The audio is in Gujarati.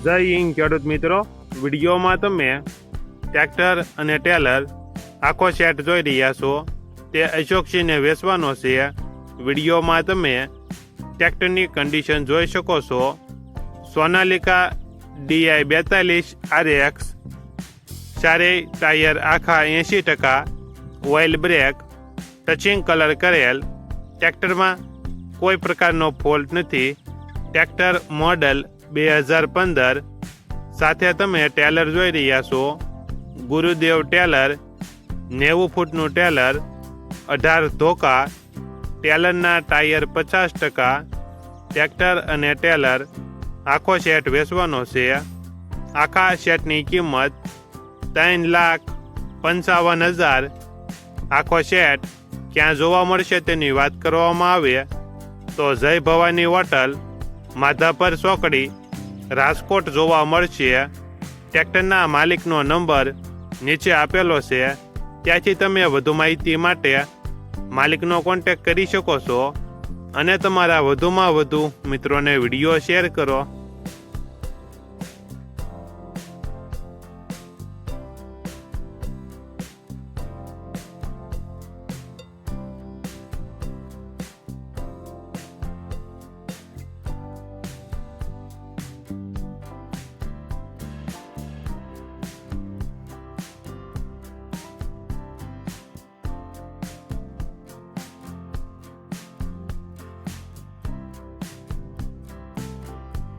જય હિન્દ ખેડૂત મિત્રો, વિડીયોમાં તમે ટ્રેક્ટર અને ટેલર આખો સેટ જોઈ રહ્યા છો. તે અશોકસિંહને વેચવાનો છે. વિડીયોમાં તમે ટ્રેક્ટરની કન્ડિશન જોઈ શકો છો. સોનાલિકા DI 42 RX, ચારેય ટાયર આખા 80%, ઓઇલ બ્રેક, ટચિંગ કલર કરેલ. ટ્રેક્ટરમાં કોઈ પ્રકારનો ફોલ્ટ નથી. Tractor model 2015. સાથે તમે ટેલર જોઈ રહ્યા છો. ગુરુદેવ ટેલર, 90 ફૂટનું ટેલર, 18 ધોકા. ટેલરના ટાયર 50%. ટ્રેક્ટર અને ટેલર આખો સેટ વેચવાનો છે. આખા સેટની કિંમત 3,55,000. આખો સેટ ક્યાં જોવા મળશે તેની વાત કરવામાં આવે તો જય ભવાની હોટલ, માધાપર ચોકડી, રાજકોટ જોવા મળશે. ટ્રેક્ટરના માલિકનો નંબર નીચે આપેલો છે. ત્યાંથી તમે વધુ માહિતી માટે માલિકનો કોન્ટેક્ટ કરી શકો છો અને તમારા વધુમાં વધુ મિત્રોને વિડીયો શેર કરો.